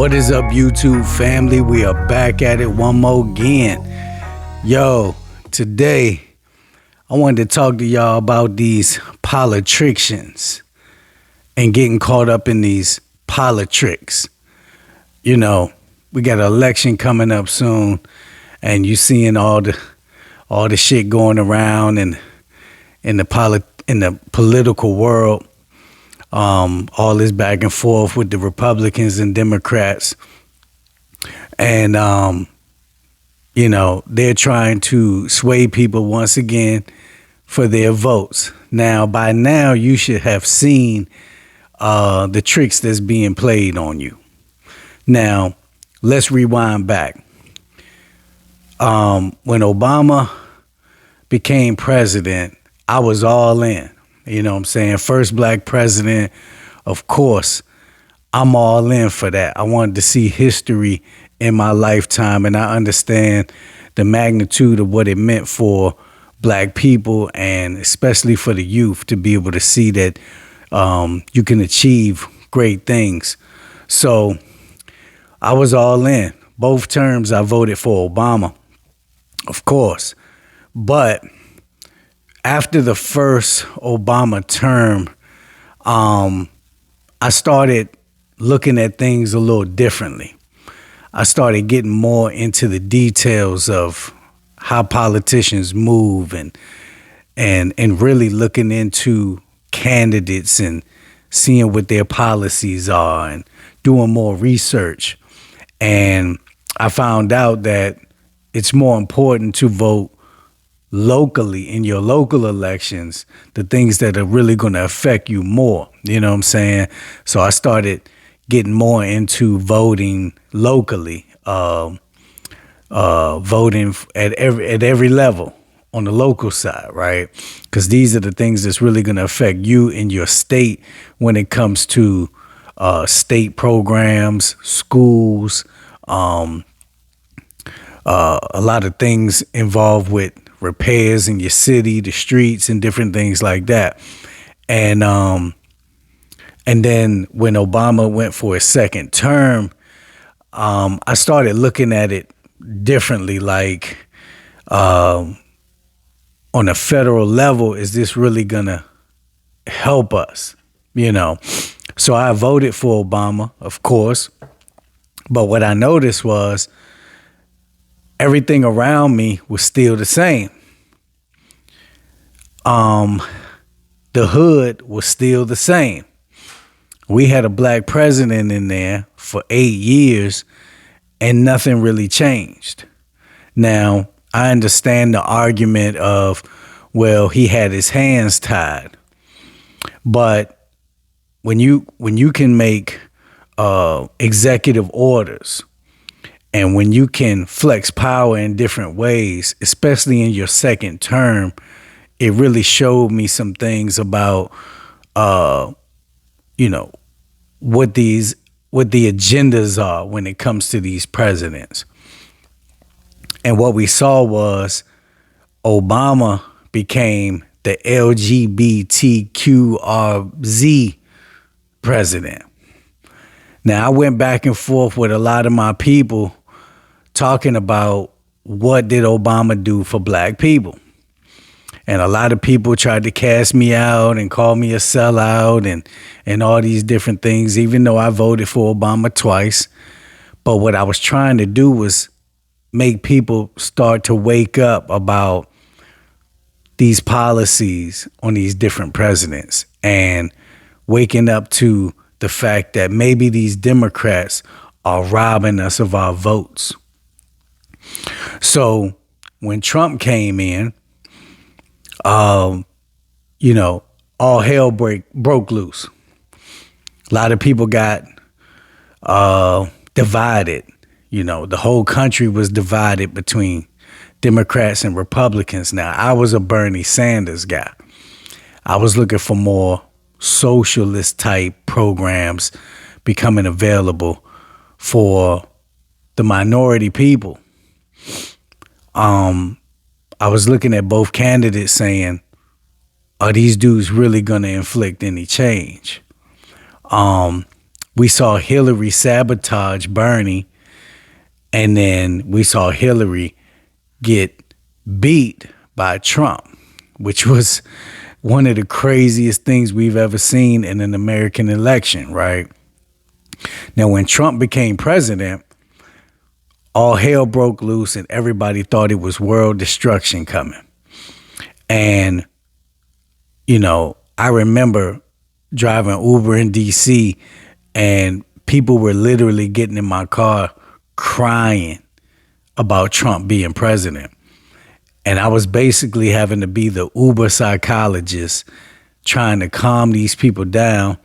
What is up, YouTube family? We are back at it one more again. Yo, today I wanted to talk to y'all about these politricks and getting caught up in these politricks. You know, we got an election coming up soon, and you seeing all the shit going around and in the political world. All this back and forth with the Republicans and Democrats. And, they're trying to sway people once again for their votes. Now, by now, you should have seen the tricks that's being played on you. Now, let's rewind back. When Obama became president, I was all in. You know what I'm saying? First black president, of course, I'm all in for that. I wanted to see history in my lifetime, and I understand the magnitude of what it meant for black people and especially for the youth to be able to see that you can achieve great things. So I was all in. Both terms I voted for Obama, of course. But after the first Obama term, I started looking at things a little differently. I started getting more into the details of how politicians move and really looking into candidates and seeing what their policies are and doing more research. And I found out that it's more important to vote locally in your local elections, the things that are really going to affect you more. You know what I'm saying? So I started getting more into voting locally, voting at every level on the local side, right? Because these are the things that's really going to affect you in your state when it comes to state programs, schools, a lot of things involved with repairs in your city, the streets, and different things like that. And then when Obama went for his second term, I started looking at it differently. Like, on a federal level, is this really gonna help us? You know, so I voted for Obama, of course. But what I noticed was everything around me was still the same. The hood was still the same. We had a black president in there for 8 years and nothing really changed. Now, I understand the argument of, well, he had his hands tied. But when you can make executive orders, and when you can flex power in different ways, especially in your second term, it really showed me some things about, what the agendas are when it comes to these presidents. And what we saw was Obama became the LGBTQRZ president. Now, I went back and forth with a lot of my people talking about what did Obama do for black people. And a lot of people tried to cast me out and call me a sellout and all these different things, even though I voted for Obama twice. But what I was trying to do was make people start to wake up about these policies on these different presidents and waking up to the fact that maybe these Democrats are robbing us of our votes. So when Trump came in, all hell broke loose. A lot of people got divided. You know, the whole country was divided between Democrats and Republicans. Now, I was a Bernie Sanders guy. I was looking for more socialist type programs becoming available for the minority people. I was looking at both candidates saying, are these dudes really going to inflict any change? We saw Hillary sabotage Bernie, and then we saw Hillary get beat by Trump, which was one of the craziest things we've ever seen in an American election, right? Now, when Trump became president, all hell broke loose and everybody thought it was world destruction coming. And, I remember driving Uber in DC and people were literally getting in my car crying about Trump being president. And I was basically having to be the Uber psychologist, trying to calm these people down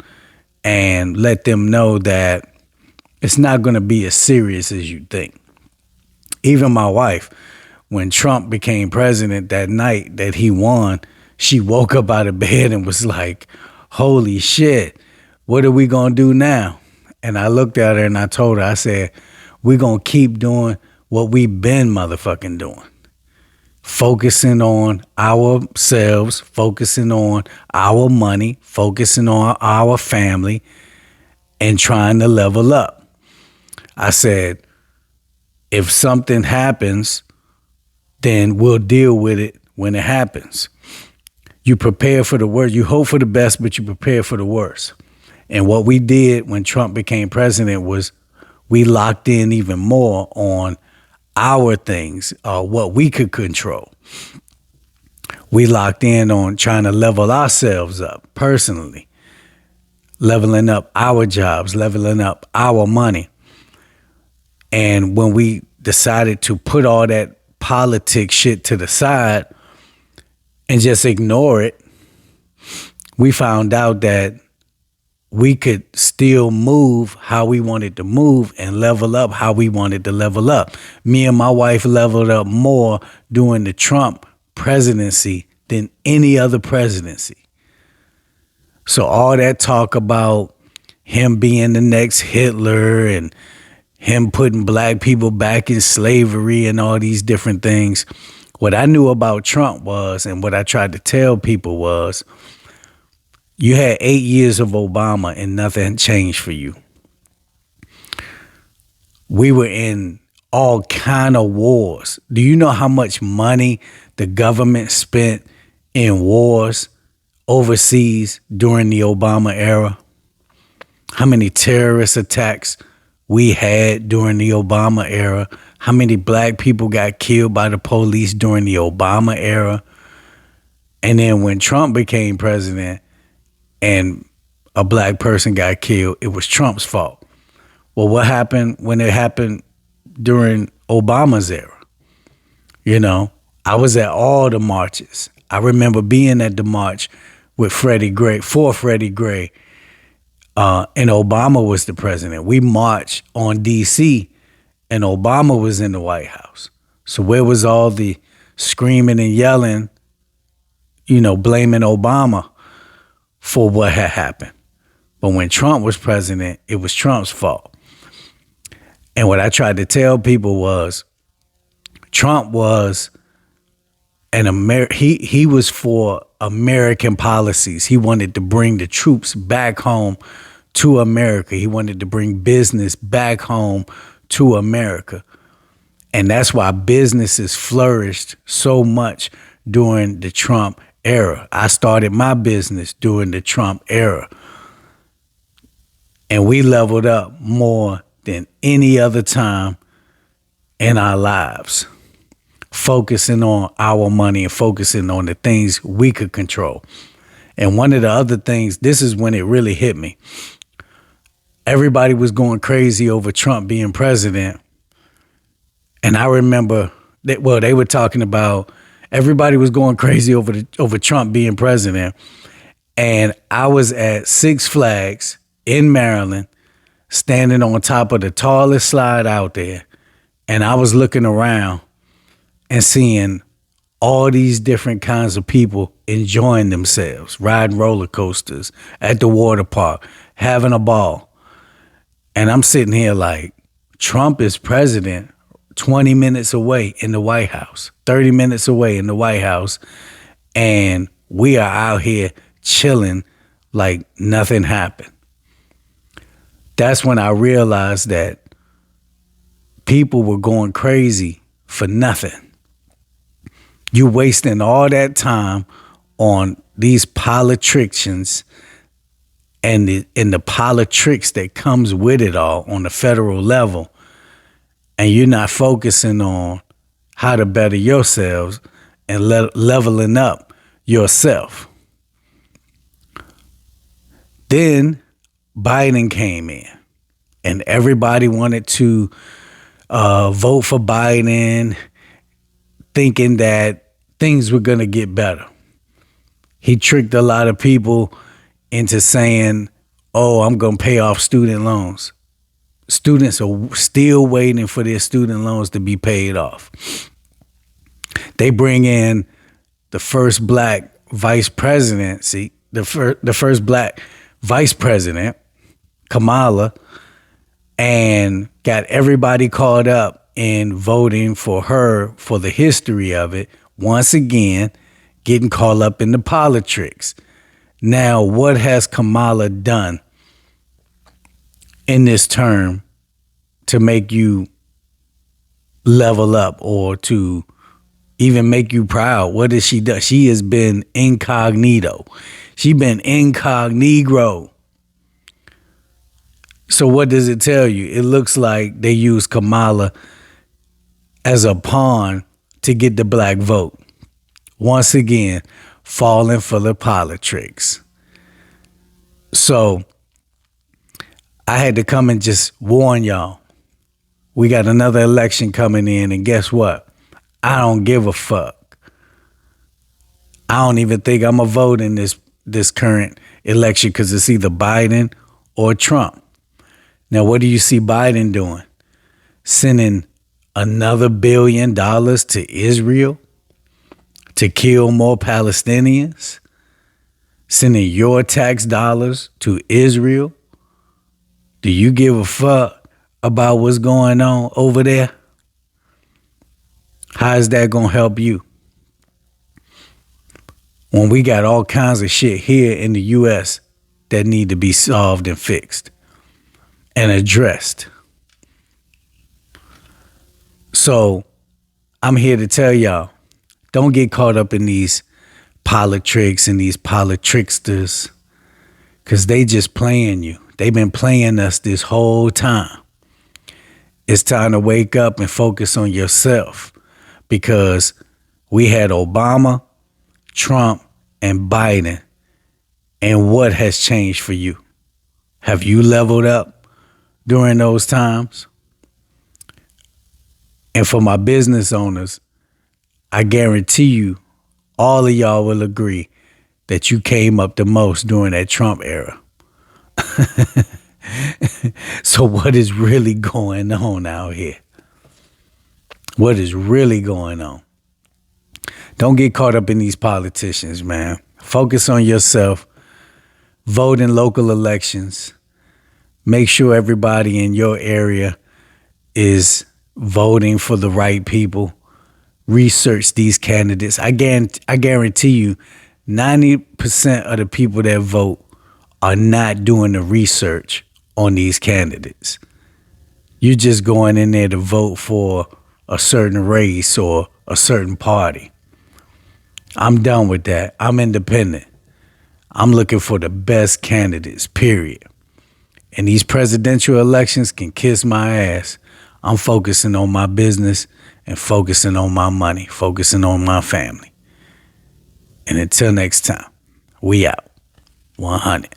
and let them know that it's not going to be as serious as you think. Even my wife, when Trump became president that night that he won, she woke up out of bed and was like, holy shit, what are we going to do now? And I looked at her and I told her, I said, we're going to keep doing what we've been motherfucking doing. Focusing on ourselves, focusing on our money, focusing on our family, and trying to level up. I said, if something happens, then we'll deal with it when it happens. You prepare for the worst. You hope for the best, but you prepare for the worst. And what we did when Trump became president was we locked in even more on our things, what we could control. We locked in on trying to level ourselves up personally, leveling up our jobs, leveling up our money. And when we decided to put all that politics shit to the side and just ignore it, we found out that we could still move how we wanted to move and level up how we wanted to level up. Me and my wife leveled up more during the Trump presidency than any other presidency. So all that talk about him being the next Hitler and him putting black people back in slavery and all these different things, what I knew about Trump was, and what I tried to tell people was, you had 8 years of Obama and nothing changed for you. We were in all kind of wars. Do you know how much money the government spent in wars overseas during the Obama era? How many terrorist attacks we had during the Obama era? How many black people got killed by the police during the Obama era? And then when Trump became president and a black person got killed, it was Trump's fault. Well, what happened when it happened during Obama's era? I was at all the marches. I remember being at the march with Freddie Gray, and Obama was the president. We marched on D.C., and Obama was in the White House. So where was all the screaming and yelling, blaming Obama for what had happened? But when Trump was president, it was Trump's fault. And what I tried to tell people was, Trump was he was for American policies. He wanted to bring the troops back home to America. He wanted to bring business back home to America. And that's why businesses flourished so much during the Trump era. I started my business during the Trump era. And we leveled up more than any other time in our lives, focusing on our money and focusing on the things we could control. And one of the other things, this is when it really hit me. Everybody was going crazy over Trump being president. And I remember they were talking about everybody was going crazy over Trump being president. And I was at Six Flags in Maryland, standing on top of the tallest slide out there. And I was looking around and seeing all these different kinds of people enjoying themselves, riding roller coasters at the water park, having a ball. And I'm sitting here like, Trump is president 20 minutes away in the White House, 30 minutes away in the White House, and we are out here chilling like nothing happened. That's when I realized that people were going crazy for nothing. You're wasting all that time on these politicians and the politics that comes with it all on the federal level, and you're not focusing on how to better yourselves and leveling up yourself. Then Biden came in, and everybody wanted to vote for Biden, thinking that things were going to get better. He tricked a lot of people into saying, oh, I'm going to pay off student loans. Students are still waiting for their student loans to be paid off. They bring in the first black vice presidency, the first black vice president, Kamala, and got everybody caught up in voting for her for the history of it. Once again, getting caught up in the politics. Now, what has Kamala done in this term to make you level up or to even make you proud? What has she done? She has been incognito. She's been incognito. So what does it tell you? It looks like they use Kamala as a pawn to get the black vote. Once again, falling for the politics. So I had to come and just warn y'all. We got another election coming in, and guess what? I don't give a fuck. I don't even think I'm going to vote in this current election because it's either Biden or Trump. Now, what do you see Biden doing? Sending another $1 billion to Israel to kill more Palestinians? Sending your tax dollars to Israel? Do you give a fuck about what's going on over there? How is that going to help you? When we got all kinds of shit here in the U.S. that need to be solved and fixed and addressed. So I'm here to tell y'all, don't get caught up in these politics and these politricksters, because they just playing you. They've been playing us this whole time. It's time to wake up and focus on yourself, because we had Obama, Trump, and Biden. And what has changed for you? Have you leveled up during those times? And for my business owners, I guarantee you, all of y'all will agree that you came up the most during that Trump era. So what is really going on out here? What is really going on? Don't get caught up in these politicians, man. Focus on yourself. Vote in local elections. Make sure everybody in your area is voting for the right people. Research these candidates. I guarantee you 90% of the people that vote are not doing the research on these candidates. You're just going in there to vote for a certain race or a certain party. I'm done with that. I'm independent. I'm looking for the best candidates, period. And these presidential elections can kiss my ass. I'm focusing on my business and focusing on my money, focusing on my family. And until next time, we out. 100.